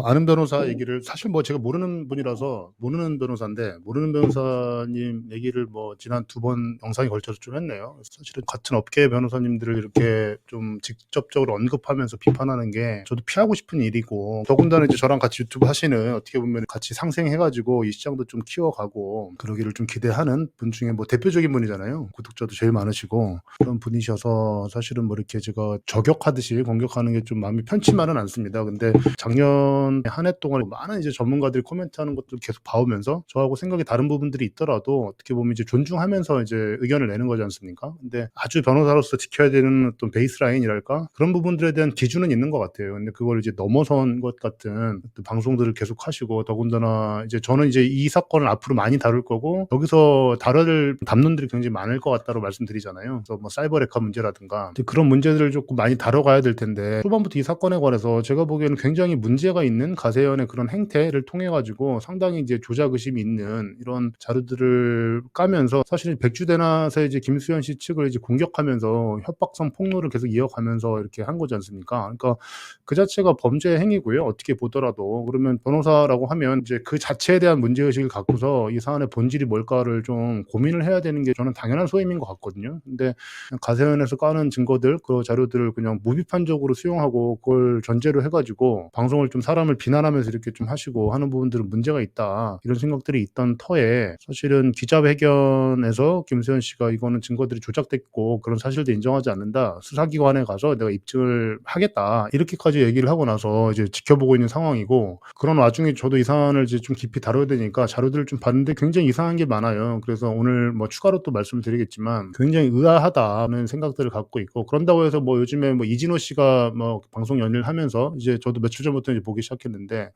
아는 변호사 얘기를 사실 뭐 제가 모르는 분이라서 모르는 변호사인데 모르는 변호사님 얘기를 뭐 지난 2번 영상에 걸쳐서 좀 했네요. 사실은 같은 업계의 변호사님들을 이렇게 좀 직접적으로 언급하면서 비판하는 게 저도 피하고 싶은 일이고, 더군다나 이제 저랑 같이 유튜브 하시는, 어떻게 보면 같이 상생해 가지고 이 시장도 좀 키워가고 그러기를 좀 기대하는 분 중에 뭐 대표적인 분이잖아요. 구독자도 제일 많으시고 그런 분이셔서 사실은 뭐 이렇게 제가 저격하듯이 공격하는 게 좀 마음이 편치만은 않습니다. 근데 작년 한 해 동안 많은 이제 전문가들이 코멘트하는 것들 계속 봐오면서 저하고 생각이 다른 부분들이 있더라도 어떻게 보면 이제 존중하면서 이제 의견을 내는 거지 않습니까? 근데 아주 변호사로서 지켜야 되는 어떤 베이스라인이랄까? 그런 부분들에 대한 기준은 있는 것 같아요. 근데 그걸 이제 넘어선 것 같은 어떤 방송들을 계속 하시고, 더군다나 이제 저는 이제 이 사건을 앞으로 많이 다룰 거고 여기서 다룰 담론들이 굉장히 많을 것 같다고 말씀드리잖아요. 그래서 뭐 사이버 레카 문제라든가 이제 그런 문제들을 조금 많이 다뤄가야 될 텐데, 초반부터 이 사건에 관해서 제가 보기에는 굉장히 문제가 있는 가세연의 그런 행태를 통해 가지고 상당히 이제 조작 의심이 있는 이런 자료들을 까면서, 사실 백주대낮에 이제 김수현 씨 측을 이제 공격하면서 협박성 폭로를 계속 이어가면서 이렇게 한 거지 않습니까? 그러니까 그 자체가 범죄 행위고요. 어떻게 보더라도. 그러면 변호사라고 하면 이제 그 자체에 대한 문제의식을 갖고서 이 사안의 본질이 뭘까를 좀 고민을 해야 되는 게 저는 당연한 소임인 것 같거든요. 근데 가세연에서 까는 증거들, 그 자료들을 그냥 무비판적으로 수용하고 그걸 전제로 해가지고 방송을 좀 사람을 비난하면서 이렇게 좀 하시고 하는 부분들은 문제가 있다, 이런 생각들이 있던 터에, 사실은 기자회견에서 김수현 씨가 이거는 증거들이 조작됐고 그런 사실도 인정하지 않는다, 수사기관에 가서 내가 입증을 하겠다, 이렇게까지 얘기를 하고 나서 이제 지켜보고 있는 상황이고, 그런 와중에 저도 이 사안을 이제 좀 깊이 다뤄야 되니까 자료들을 좀 봤는데 굉장히 이상한 게 많아요. 그래서 오늘 뭐 추가로 또 말씀을 드리겠지만 굉장히 의아하다는 생각들을 갖고 있고, 그런다고 해서 뭐 요즘에 뭐 이진호 씨가 뭐 방송 연일을 하면서 이제 저도 며칠 전부터 이제 보기 시작했는데,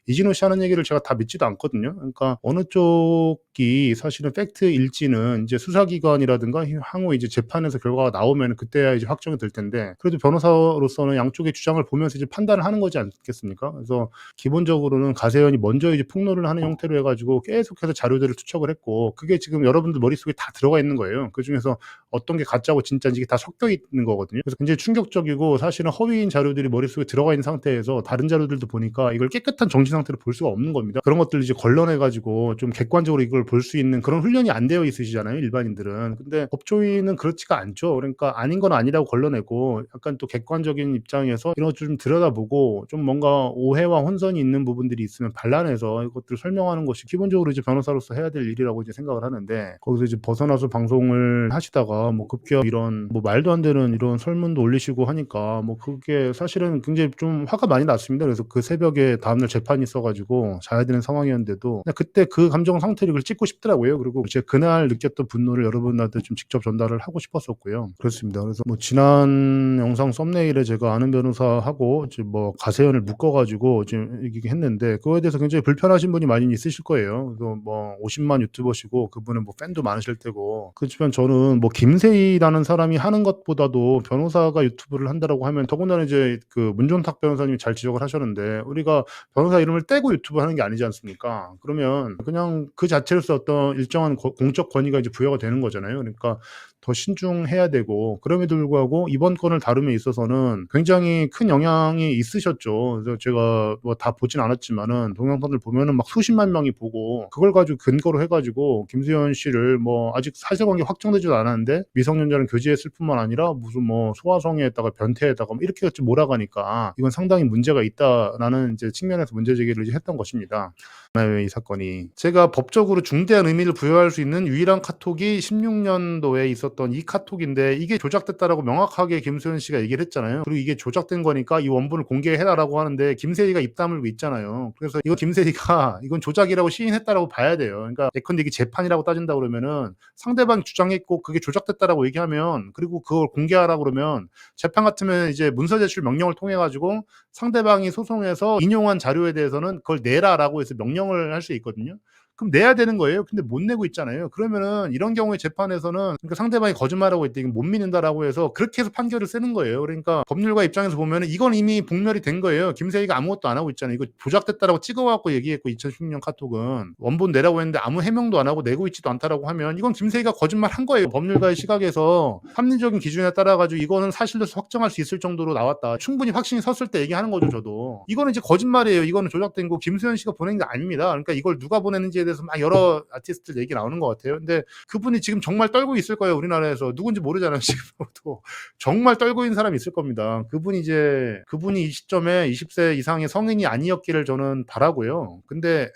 이진호 씨 하는 얘기를 제가 다 믿지도 않거든요. 그러니까 어느 쪽이 사실은 팩트일지는 이제 수사기관이라든가 향후 이제 재판에서 결과가 나오면 그때야 이제 확정이 될 텐데, 그래도 변호사로서는 양쪽의 주장을 보면서 이제 판단을 하는 거지 않겠습니까? 그래서 기본적으로는 가세연이 먼저 이제 폭로를 하는 형태로 해가지고 계속해서 자료들을 투척을 했고, 그게 지금 여러분들 머릿속에 다 들어가 있는 거예요. 그 중에서 어떤 게 가짜고 진짜인지 이게 다 섞여 있는 거거든요. 그래서 굉장히 충격적이고, 사실은 허위인 자료들이 머릿속에 들어가 있는 상태에서 다른 자료들도 보니까 이걸 깨끗한 정지 상태로 볼 수가 없는 겁니다. 그런 것들을 이제 걸러내가지고 좀 객관적으로 이걸 볼 수 있는 그런 훈련이 안 되어 있으시잖아요, 일반인들은. 근데 법조인은 그렇지가 않죠. 그러니까 아닌 건 아니라고 걸러내고, 약간 또 객관적인 입장에서 이런 것들 좀 들여다보고, 좀 뭔가 오해와 혼선이 있는 부분들이 있으면 반란해서 이것들을 설명하는 것이 기본적으로 이제 변호사로서 해야 될 일이라고 이제 생각을 하는데, 거기서 이제 벗어나서 방송을 하시다가 뭐 급기야 이런 뭐 말도 안 되는 이런 설문도 올리시고 하니까 뭐 그게 사실은 굉장히 좀 화가 많이 났습니다. 그래서 그 새벽에 다음날 재판이 있어가지고 자야 되는 상황이었는데도 그냥 그때 그 감정 상태를 그걸 찍고 싶더라고요. 그리고 제가 그날 느꼈던 분노를 여러분한테 좀 직접 전달을 하고 싶었었고요. 그렇습니다. 그래서 뭐 지난 영상 썸네일에 제가 아는 변호사하고 지금 뭐 가세연을 묶어가지고 지금 얘기 했는데, 그거에 대해서 굉장히 불편하신 분이 많이 있으실 거예요. 그래서 뭐 50만 유튜버시고 그분은 뭐 팬도 많으실 테고, 그렇지만 저는 뭐 김세희라는 사람이 하는 것보다도 변호사가 유튜브를 한다라고 하면, 더군다나 이제 그 문종탁 변호사님이 잘 지적을 하셨는데, 우리가 변호사 이름을 떼고 유튜브 하는 게 아니지 않습니까? 그러면 그냥 그 자체로서 어떤 일정한 공적 권위가 이제 부여가 되는 거잖아요. 그러니까 더 신중해야 되고, 그럼에도 불구하고 이번 건을 다룸에 있어서는 굉장히 큰 영향이 있으셨죠. 그래서 제가 뭐 다 보진 않았지만은 동영상들 보면은 막 수십만 명이 보고, 그걸 가지고 근거로 해가지고 김수현 씨를 뭐 아직 사실관계 확정되지도 않았는데 미성년자는 교제했을 뿐만 아니라 무슨 뭐 소아성애에다가 변태에다가 뭐 이렇게 같이 몰아가니까 이건 상당히 문제가 있다라는 이제 측면에서 문제 제기를 이제 했던 것입니다. 이 사건이 제가 법적으로 중대한 의미를 부여할 수 있는 유일한 카톡이 16년도에 있었던 이 카톡인데, 이게 조작됐다라고 명확하게 김수현 씨가 얘기를 했잖아요. 그리고 이게 조작된 거니까 이 원본을 공개해라라고 하는데 김세희가 입 다물고 있잖아요. 그래서 이거 김세희가 이건 조작이라고 시인했다라고 봐야 돼요. 그러니까 예컨대 이게 재판이라고 따진다 그러면은 상대방이 주장했고 그게 조작됐다라고 얘기하면, 그리고 그걸 공개하라 그러면, 재판 같으면 이제 문서 제출 명령을 통해 가지고 상대방이 소송해서 인용한 자료에 대해서는 그걸 내라라고 해서 명령을 할 수 있거든요. 그럼 내야 되는 거예요. 근데 못 내고 있잖아요. 그러면은 이런 경우에 재판에서는 그러니까 상대방이 거짓말하고 있다, 이건 못 믿는다라고 해서 그렇게 해서 판결을 쓰는 거예요. 그러니까 법률가 입장에서 보면은 이건 이미 복멸이 된 거예요. 김세희가 아무것도 안 하고 있잖아요. 이거 조작됐다라고 찍어갖고 얘기했고 2016년 카톡은 원본 내라고 했는데 아무 해명도 안 하고 내고 있지도 않다라고 하면 이건 김세희가 거짓말한 거예요. 법률가의 시각에서 합리적인 기준에 따라 가지고 이거는 사실로 확정할 수 있을 정도로 나왔다. 충분히 확신이 섰을 때 얘기하는 거죠, 저도. 이거는 이제 거짓말이에요. 이거는 조작된 거 김수현 씨가 보낸 게 아닙니다. 그러니까 이걸 누가 보냈는지에 대해서 막 여러 아티스트들 얘기 나오는 것 같아요. 근데 그분이 지금 정말 떨고 있을 거예요. 우리나라에서 누군지 모르잖아요. 지금도 정말 떨고 있는 사람이 있을 겁니다. 그분이 이 시점에 20세 이상의 성인이 아니었기를 저는 바라고요. 근데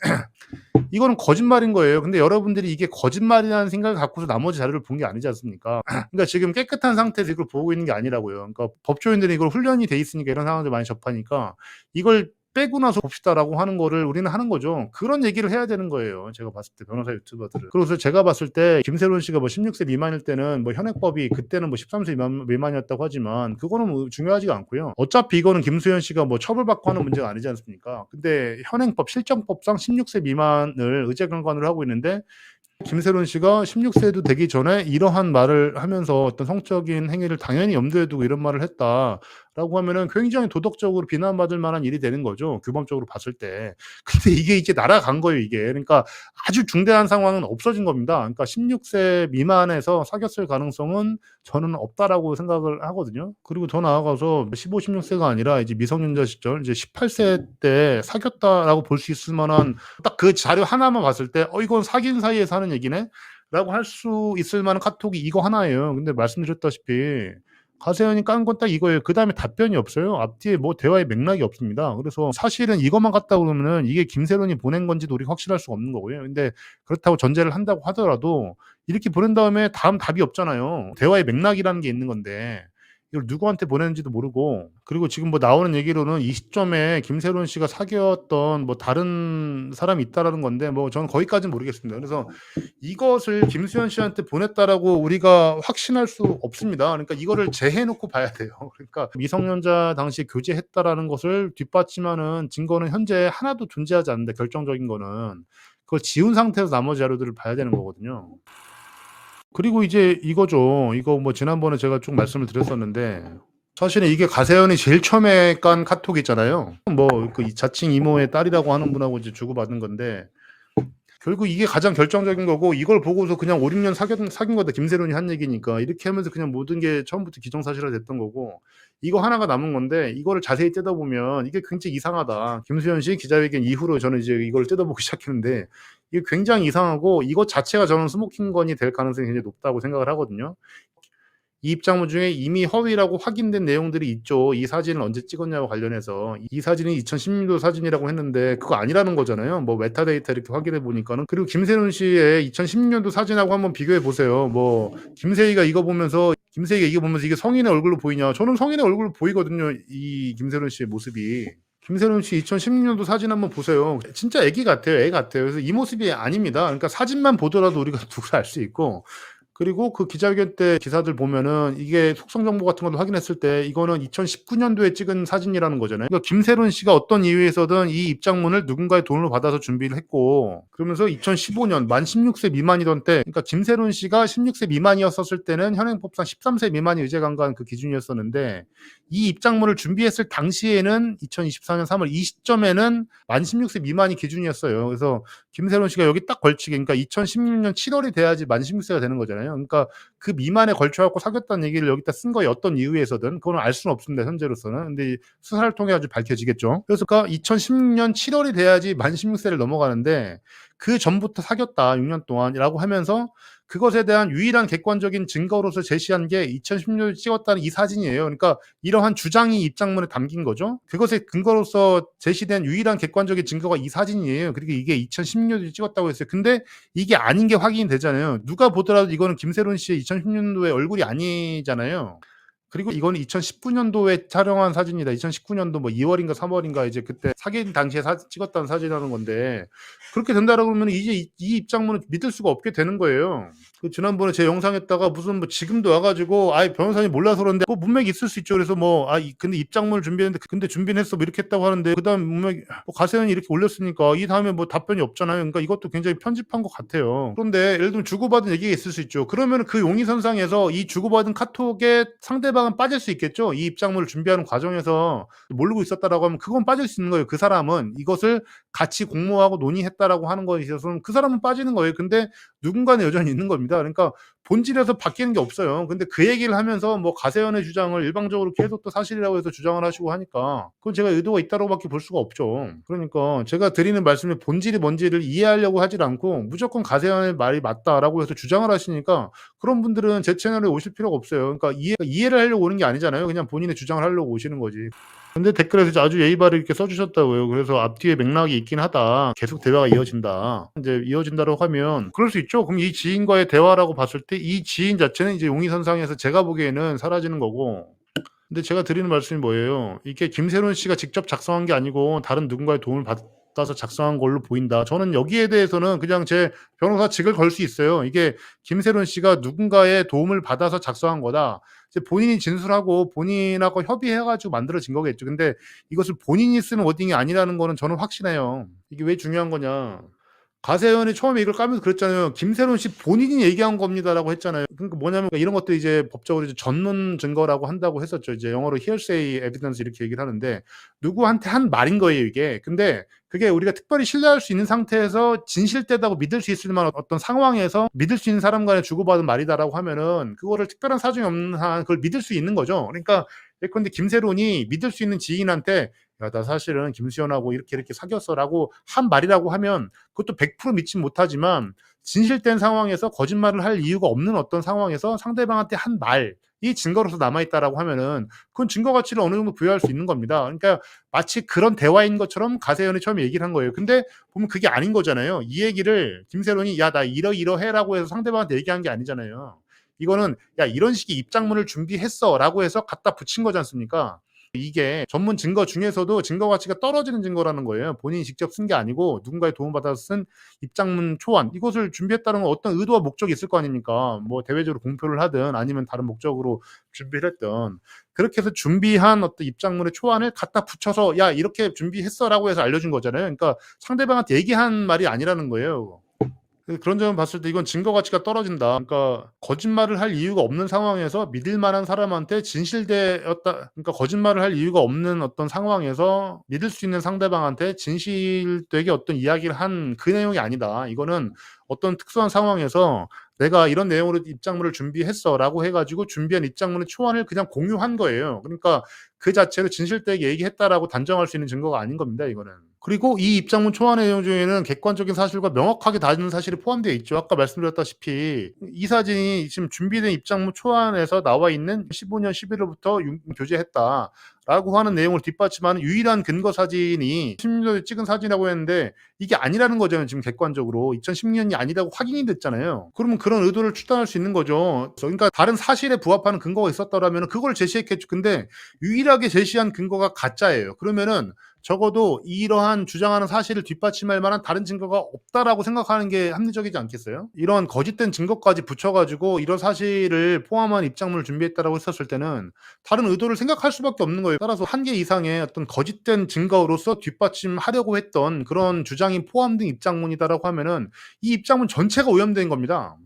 이거는 거짓말인 거예요. 근데 여러분들이 이게 거짓말이라는 생각을 갖고서 나머지 자료를 본 게 아니지 않습니까? 그러니까 지금 깨끗한 상태에서 이걸 보고 있는 게 아니라고요. 그러니까 법조인들이 이걸 훈련이 돼 있으니까 이런 상황들 많이 접하니까 이걸 빼고 나서 봅시다라고 하는 거를 우리는 하는 거죠. 그런 얘기를 해야 되는 거예요. 제가 봤을 때 변호사 유튜버들은. 그래서 제가 봤을 때 김세론 씨가 뭐 16세 미만일 때는 뭐 현행법이 그때는 뭐 13세 미만이었다고 하지만 그거는 뭐 중요하지가 않고요. 어차피 이거는 김수현 씨가 뭐 처벌받고 하는 문제가 아니지 않습니까? 근데 현행법 실정법상 16세 미만을 의제강간으로 하고 있는데 김세론 씨가 16세도 되기 전에 이러한 말을 하면서 어떤 성적인 행위를 당연히 염두에 두고 이런 말을 했다라고 하면은 굉장히 도덕적으로 비난받을 만한 일이 되는 거죠. 규범적으로 봤을 때. 근데 이게 이제 날아간 거예요, 이게. 그러니까 아주 중대한 상황은 없어진 겁니다. 그러니까 16세 미만에서 사귀었을 가능성은 저는 없다라고 생각을 하거든요. 그리고 더 나아가서 15, 16세가 아니라 이제 미성년자 시절 이제 18세 때 사귀었다라고 볼 수 있을 만한 딱 그 자료 하나만 봤을 때 이건 사귄 사이에서 하는 얘기네? 라고 할 수 있을 만한 카톡이 이거 하나예요. 근데 말씀드렸다시피 가세현이 깐 건 딱 이거예요. 그다음에 답변이 없어요. 앞뒤에 뭐 대화의 맥락이 없습니다. 그래서 사실은 이것만 갔다 그러면은 이게 김세론이 보낸 건지도 우리가 확실할 수가 없는 거고요. 근데 그렇다고 전제를 한다고 하더라도 이렇게 보낸 다음에 다음 답이 없잖아요. 대화의 맥락이라는 게 있는 건데 이걸 누구한테 보냈는지도 모르고 그리고 지금 뭐 나오는 얘기로는 이 시점에 김세론 씨가 사귀었던 뭐 다른 사람이 있다라는 건데 뭐 저는 거기까지는 모르겠습니다. 그래서 이것을 김수현 씨한테 보냈다라고 우리가 확신할 수 없습니다. 그러니까 이거를 재해놓고 봐야 돼요. 그러니까 미성년자 당시 교제했다라는 것을 뒷받침하는 증거는 현재 하나도 존재하지 않는데 결정적인 거는 그걸 지운 상태에서 나머지 자료들을 봐야 되는 거거든요. 그리고 이제 이거죠. 이거 뭐 지난번에 제가 쭉 말씀을 드렸었는데 사실은 이게 가세현이 제일 처음에 깐 카톡 있잖아요. 뭐 그 자칭 이모의 딸이라고 하는 분하고 이제 주고받은 건데 결국 이게 가장 결정적인 거고 이걸 보고서 그냥 5, 6년 사귄 거다. 김세론이 한 얘기니까 이렇게 하면서 그냥 모든 게 처음부터 기정사실화 됐던 거고 이거 하나가 남은 건데 이거를 자세히 뜯어보면 이게 굉장히 이상하다. 김수현 씨 기자회견 이후로 저는 이제 이걸 뜯어보기 시작했는데 이게 굉장히 이상하고 이것 자체가 저는 스모킹건이 될 가능성이 굉장히 높다고 생각을 하거든요. 이 입장문 중에 이미 허위라고 확인된 내용들이 있죠. 이 사진을 언제 찍었냐와 관련해서 이 사진이 2016년 사진이라고 했는데 그거 아니라는 거잖아요. 뭐 메타데이터 이렇게 확인해 보니까는. 그리고 김세론 씨의 2016년도 사진하고 한번 비교해 보세요. 뭐 김세희가 이거 보면서 이게 성인의 얼굴로 보이냐? 저는 성인의 얼굴로 보이거든요. 이 김세론 씨의 모습이. 김세론 씨 2016년도 사진 한번 보세요. 진짜 애기 같아요. 애 같아요. 그래서 이 모습이 아닙니다. 그러니까 사진만 보더라도 우리가 누구를 알 수 있고 그리고 그 기자회견 때 기사들 보면은 이게 속성 정보 같은 것도 확인했을 때 이거는 2019년도에 찍은 사진이라는 거잖아요. 그러니까 김세론 씨가 어떤 이유에서든 이 입장문을 누군가의 돈을 받아서 준비를 했고 그러면서 2015년 만 16세 미만이던 때 그러니까 김세론 씨가 16세 미만이었었을 때는 현행법상 13세 미만이 의제강간 그 기준이었었는데 이 입장문을 준비했을 당시에는 2024년 3월 이 시점에는 만 16세 미만이 기준이었어요. 그래서 김세론 씨가 여기 딱 걸치게 그러니까 2016년 7월이 돼야지 만 16세가 되는 거잖아요. 그러니까 그 미만에 걸쳐갖고 사귀었다는 얘기를 여기다 쓴 거에 어떤 이유에서든 그건 알 수는 없습니다. 현재로서는. 근데 수사를 통해 아주 밝혀지겠죠. 그래서 2016년 7월이 돼야지 만 16세를 넘어가는데 그 전부터 사귀었다 6년 동안이라고 하면서 그것에 대한 유일한 객관적인 증거로서 제시한 게 2016년에 찍었다는 이 사진이에요. 그러니까 이러한 주장이 입장문에 담긴 거죠. 그것의 근거로서 제시된 유일한 객관적인 증거가 이 사진이에요. 그리고 이게 2016년에 찍었다고 했어요. 근데 이게 아닌 게 확인이 되잖아요. 누가 보더라도 이거는 김세론 씨의 2016년도의 얼굴이 아니잖아요. 그리고 이거는 2019 년도에 촬영한 사진이다. 2019 년도 뭐 2 월인가 3 월인가 이제 그때 사귄 당시에 찍었던 사진이라는 건데 그렇게 된다라고 그러면 이제 이 입장문을 믿을 수가 없게 되는 거예요. 지난번에 제 영상에다가 무슨 뭐 지금도 와 가지고 "아이 변호사님 몰라서 그런데" 뭐 문맥이 있을 수 있죠. 그래서 뭐 근데 입장문을 준비했는데 "근데 준비는 했어." 뭐 이렇게 했다고 하는데 그다음 문맥 뭐 가세현이 이렇게 올렸으니까 이 다음에 뭐 답변이 없잖아요. 그러니까 이것도 굉장히 편집한 것 같아요. 그런데 예를 들면 주고받은 얘기가 있을 수 있죠. 그러면은 그 용의선상에서 이 주고받은 카톡에 상대방은 빠질 수 있겠죠. 이 입장문을 준비하는 과정에서 모르고 있었다라고 하면 그건 빠질 수 있는 거예요. 그 사람은 이것을 같이 공모하고 논의했다라고 하는 거에 있어서는 그 사람은 빠지는 거예요. 근데 누군가는 여전히 있는 겁니다. 그러니까 본질에서 바뀌는 게 없어요. 근데 그 얘기를 하면서 뭐 가세현의 주장을 일방적으로 계속 또 사실이라고 해서 주장을 하시고 하니까 그건 제가 의도가 있다고밖에 볼 수가 없죠. 그러니까 제가 드리는 말씀의 본질이 뭔지를 이해하려고 하질 않고 무조건 가세현의 말이 맞다라고 해서 주장을 하시니까 그런 분들은 제 채널에 오실 필요가 없어요. 그러니까 이해를 하려고 오는 게 아니잖아요. 그냥 본인의 주장을 하려고 오시는 거지. 근데 댓글에서 아주 예의 바르게 이렇게 써 주셨다고요. 그래서 "앞뒤에 맥락이 있긴 하다. 계속 대화가 이어진다." 인제 이어진다라고 하면 그럴 수 있죠. 그럼 이 지인과의 대화라고 봤을 때 이 지인 자체는 이제 용의선상에서 제가 보기에는 사라지는 거고 근데 제가 드리는 말씀이 뭐예요? 이게 김새론 씨가 직접 작성한 게 아니고 다른 누군가의 도움을 받아서 작성한 걸로 보인다. 저는 여기에 대해서는 그냥 제 변호사 직을 걸 수 있어요. 이게 김새론 씨가 누군가의 도움을 받아서 작성한 거다. 이제 본인이 진술하고 본인하고 협의해 가지고 만들어진 거겠죠. 근데 이것을 본인이 쓴 워딩이 아니라는 거는 저는 확신해요. 이게 왜 중요한 거냐. 가세현이 처음에 이걸 까면서 그랬잖아요. "김새론 씨 본인이 얘기한 겁니다."라고 했잖아요. 그러니까 뭐냐면 이런 것도 이제 법적으로 이제 전문 증거라고 한다고 했었죠. 이제 영어로 hearsay evidence 이렇게 얘기를 하는데 누구한테 한 말인 거예요, 이게. 근데 그게 우리가 특별히 신뢰할 수 있는 상태에서 진실되다고 믿을 수 있을 만한 어떤 상황에서 믿을 수 있는 사람 간에 주고받은 말이다라고 하면은 그거를 특별한 사정이 없는 한 그걸 믿을 수 있는 거죠. 그러니까 예컨대 김새론이 믿을 수 있는 지인한테 "야 나 사실은 김수현하고 이렇게 이렇게 사귀었어."라고 한 말이라고 하면 그것도 100% 믿진 못하지만 진실된 상황에서 거짓말을 할 이유가 없는 어떤 상황에서 상대방한테 한 말이 증거로서 남아 있다라고 하면은 그건 증거 가치를 어느 정도 부여할 수 있는 겁니다. 그러니까 마치 그런 대화인 것처럼 가세현이 처음에 얘기를 한 거예요. 근데 보면 그게 아닌 거잖아요. 이 얘기를 김새론이 "야 나 이러이러해."라고 해서 상대방한테 얘기한 게 아니잖아요. 이거는 "야 이런 식의 입장문을 준비했어."라고 해서 갖다 붙인 거지 않습니까? 이게 전문 증거 중에서도 증거 가치가 떨어지는 증거라는 거예요. 본인이 직접 쓴 게 아니고 누군가의 도움을 받아서 쓴 입장문 초안 이것을 준비했다는 건 어떤 의도와 목적이 있을 거 아닙니까? 뭐 대외적으로 공표를 하든 아니면 다른 목적으로 준비를 했든 그렇게 해서 준비한 어떤 입장문의 초안을 갖다 붙여서 "야 이렇게 준비했어."라고 해서 알려준 거잖아요. 그러니까 상대방한테 얘기한 말이 아니라는 거예요. 그런 점을 봤을 때 이건 증거 가치가 떨어진다. 그러니까 거짓말을 할 이유가 없는 상황에서 믿을 만한 사람한테 진실되었다 그러니까 거짓말을 할 이유가 없는 어떤 상황에서 믿을 수 있는 상대방한테 진실되게 어떤 이야기를 한 그 내용이 아니다. 이거는 어떤 특수한 상황에서 "내가 이런 내용으로 입장문을 준비했어."라고 해 가지고 준비한 입장문의 초안을 그냥 공유한 거예요. 그러니까 그 자체로 진실되게 얘기했다라고 단정할 수 있는 증거가 아닌 겁니다, 이거는. 그리고 이 입장문 초안의 내용 중에는 객관적인 사실과 명확하게 다른 사실이 포함되어 있죠. 아까 말씀드렸다시피 이 사진이 지금 준비된 입장문 초안에서 나와 있는 15년 11월부터 교제했다라고 하는 내용을 뒷받침하는 유일한 근거 사진이 16년도에 찍은 사진이라고 했는데 이게 아니라는 거잖아요, 지금 객관적으로. 2010년이 아니라고 확인이 됐잖아요. 그러면 그런 의도를 추단할 수 있는 거죠. 그러니까 다른 사실에 부합하는 근거가 있었더라면은 그걸 제시했겠죠. 근데 유일하게 제시한 근거가 가짜예요. 그러면은 적어도 이러한 주장하는 사실을 뒷받침할 만한 다른 증거가 없다라고 생각하는 게 합리적이지 않겠어요? 이런 거짓된 증거까지 붙여 가지고 이런 사실을 포함한 입장문을 준비했다라고 했었을 때는 다른 의도를 생각할 수밖에 없는 거예요. 따라서 한 개 이상의 어떤 거짓된 증거로서 뒷받침하려고 했던 그런 주장이 포함된 입장문이다라고 하면은 이 입장문 전체가 오염된 겁니다.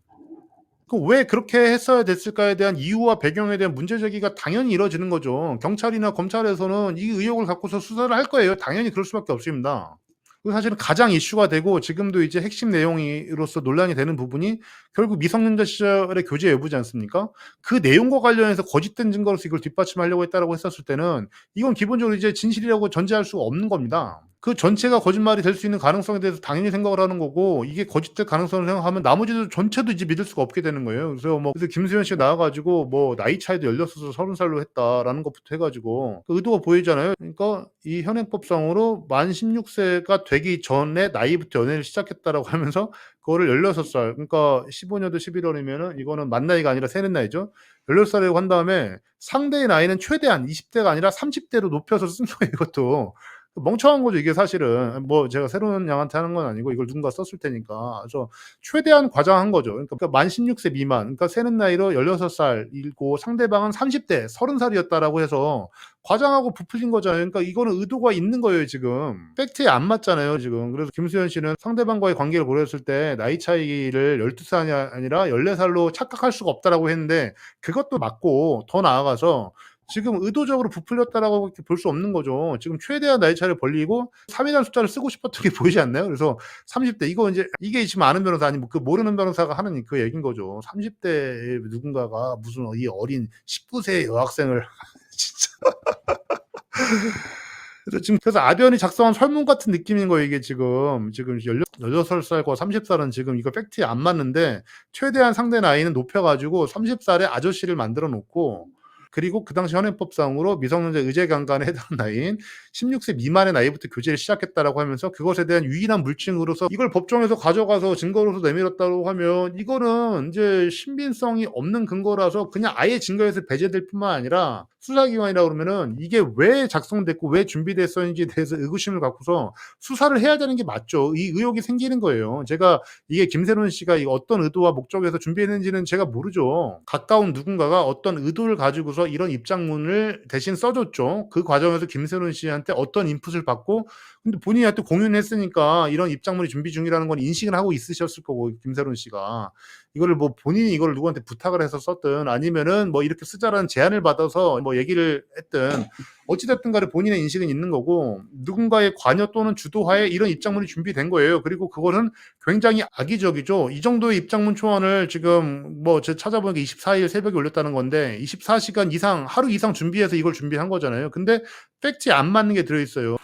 그 왜 그렇게 했어야 됐을까에 대한 이유와 배경에 대한 문제 제기가 당연히 이루어지는 거죠. 경찰이나 검찰에서는 이 의혹을 갖고서 수사를 할 거예요. 당연히 그럴 수밖에 없습니다. 그 사실은 가장 이슈가 되고 지금도 이제 핵심 내용으로서 논란이 되는 부분이 결국 미성년자 시절의 교제 여부지 않습니까? 그 내용과 관련해서 거짓된 증거로서 이걸 뒷받침하려고 했다라고 했었을 때는 이건 기본적으로 이제 진실이라고 전제할 수가 없는 겁니다. 그 전체가 거짓말이 될 수 있는 가능성에 대해서 당연히 생각을 하는 거고 이게 거짓될 가능성을 생각하면 나머지들 전체도 이제 믿을 수가 없게 되는 거예요. 그래서 김수현 씨가 나와 가지고 뭐 "나이 차이도 16살 30 살로 했다."라는 것부터 해 가지고 그 의도가 보이잖아요. 그러니까 이 현행법상으로 만 16 세가 되기 전에 나이부터 연애를 시작했다라고 하면서 그거를 16살 그러니까 15 년도 11 월이면은 이거는 만 나이가 아니라 새는 나이죠. 16 살이라고 한 다음에 상대의 나이는 최대한 20 대가 아니라 30 대로 높여서 쓴 거예요 이것도. 멍청한 거죠 이게 사실은. 뭐 제가 새로운 양한테 하는 건 아니고 이걸 누군가 썼을 테니까. 그래서 최대한 과장한 거죠. 그러니까 만 16세 미만 그러니까 새는 나이로 16 살이고 상대방은 30 대 30 살이었다라고 해서 과장하고 부풀린 거잖아요. 그러니까 이거는 의도가 있는 거예요 지금. 팩트에 안 맞잖아요 지금. 그래서 김수현 씨는 상대방과의 관계를 고려했을 때 나이 차이를 12 살이 아니라 14 살로 착각할 수가 없다라고 했는데 그것도 맞고 더 나아가서 지금 의도적으로 부풀렸다라고 볼 수 없는 거죠. 지금 최대한 나이 차이를 벌리고 3 이라는 숫자를 쓰고 싶었던 게 보이지 않나요? 그래서 30대 이거 인제 이게 지금 아는 변호사 아니면 그 모르는 변호사가 하는 그 얘기인 거죠. 30 대의 누군가가 무슨 이 어린 19 세의 여학생을 진짜. 그래서 아변이 작성한 설문 같은 느낌인 거예요 이게 지금. 지금 16 살과 30 살은 지금 이거 팩트에 안 맞는데 최대한 상대 나이는 높여 가지고 30 살의 아저씨를 만들어 놓고 그리고 그 당시 현행법상으로 미성년자 의제 강간에 해당하는 나이인 16세 미만의 나이부터 교제를 시작했다라고 하면서 그것에 대한 유일한 물증으로서 이걸 법정에서 가져가서 증거로서 내밀었다고 하면 이거는 인제 신빙성이 없는 근거라서 그냥 아예 증거에서 배제될 뿐만 아니라 수사기관이라 그러면은 이게 왜 작성됐고 왜 준비됐었는지에 대해서 의구심을 갖고서 수사를 해야 되는 게 맞죠. 이 의혹이 생기는 거예요. 제가 이게 김새론 씨가 이 어떤 의도와 목적에서 준비했는지는 제가 모르죠. 가까운 누군가가 어떤 의도를 가지고서 이런 입장문을 대신 써 줬죠. 그 과정에서 김새론 씨한테 어떤 인풋을 받고 근데 본인한테 공유는 했으니까 이런 입장문이 준비 중이라는 건 인식을 하고 있으셨을 거고 김새론 씨가. 이거를 뭐 본인이 이거를 누구한테 부탁을 해서 썼든 아니면은 뭐 이렇게 쓰자라는 제안을 받아서 뭐 얘기를 했든 어찌 됐든 간에 본인의 인식은 있는 거고 누군가의 관여 또는 주도하에 이런 입장문이 준비된 거예요. 그리고 그거는 굉장히 악의적이죠. 이 정도의 입장문 초안을 지금 뭐 제가 찾아보니까 24일 새벽에 올렸다는 건데 24 시간 이상 하루 이상 준비해서 이걸 준비한 거잖아요. 근데 팩트에 안 맞는 게 들어 있어요.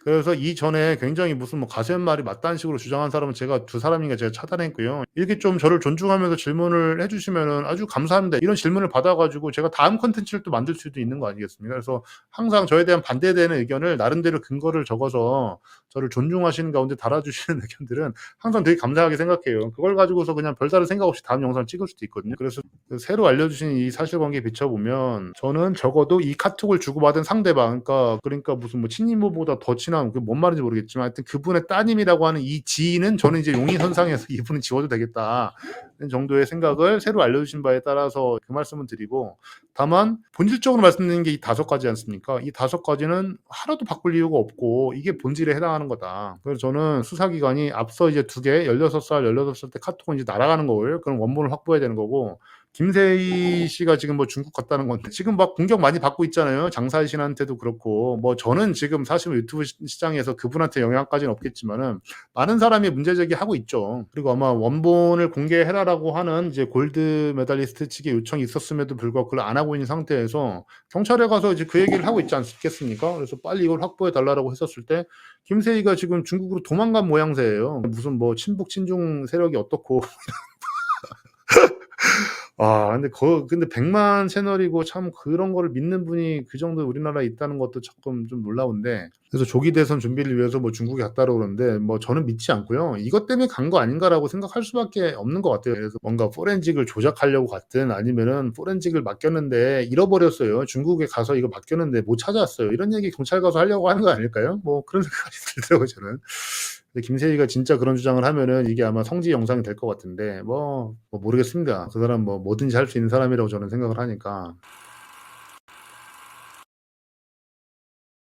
그래서 이전에 굉장히 무슨 뭐 가세연말이 맞다는 식으로 주장한 사람은 제가 두 사람인가 제가 차단했고요. 이렇게 좀 저를 존중하면서 질문을 해 주시면은 아주 감사합니다. 이런 질문을 받아 가지고 제가 다음 콘텐츠를 또 만들 수도 있는 거 아니겠습니까? 그래서 항상 저에 대한 반대되는 의견을 나름대로 근거를 적어서 저를 존중하시는 가운데 달아 주시는 의견들은 항상 되게 감사하게 생각해요. 그걸 가지고서 그냥 별다른 생각 없이 다음 영상을 찍을 수도 있거든요. 그래서 그 새로 알려주신 이 사실관계에 비춰보면 저는 적어도 이 카톡을 주고받은 상대방 그러니까 무슨 뭐 친이모보다 더 친한 그게 뭔 말인지 모르겠지만 하여튼 그분의 따님이라고 하는 이 지인은 저는 이제 용의선상에서 '이분은 지워도 되겠다.' 는 정도의 생각을 새로 알려주신 바에 따라서 그 말씀을 드리고 다만 본질적으로 말씀드린 게 이 5 가지 않습니까? 이 5 가지는 하나도 바꿀 이유가 없고 이게 본질에 해당하는 거다. 그래서 저는 수사기관이 앞서 이제 2 개 16 살, 18살 때 카톡은 이제 날아가는 거고요. 그럼 원본을 확보해야 되는 거고 김세희 씨가 지금 뭐 중국 갔다는 건데 지금 막 공격 많이 받고 있잖아요. 장사희 씨한테도 그렇고. 뭐 저는 지금 사실 유튜브 시장에서 그분한테 영향까지는 없겠지만은 많은 사람이 문제 제기하고 있죠. 그리고 아마 원본을 공개해라라고 하는 이제 골드 메달리스트 측의 요청이 있었음에도 불구하고 그걸 안 하고 있는 상태에서 경찰에 가서 이제 그 얘기를 하고 있지 않겠습니까? 그래서 빨리 이걸 확보해 달라라고 했었을 때 김세희가 지금 중국으로 도망간 모양새예요. 무슨 뭐 친북 친중 세력이 어떻고 근데 100만 채널이고 참 그런 거를 믿는 분이 그 정도 우리나라에 있다는 것도 쪼끔 좀 놀라운데 그래서 조기 대선 준비를 위해서 뭐 중국에 갔다고 그러는데 뭐 저는 믿지 않고요. '이것 때문에 간 거 아닌가.'라고 생각할 수밖에 없는 것 같아요. 그래서 뭔가 포렌식을 조작하려고 갔든 아니면은 포렌식을 맡겼는데 잃어버렸어요. 중국에 가서 이거 맡겼는데 못 찾아왔어요. 이런 얘기 경찰 가서 하려고 하는 거 아닐까요? 뭐 그런 생각이 들더라고요 저는. 근데 김세희가 진짜 그런 주장을 하면은 이게 아마 성지 영상이 될 것 같은데 뭐 모르겠습니다. 그 사람 뭐 뭐든지 할 수 있는 사람이라고 저는 생각을 하니까.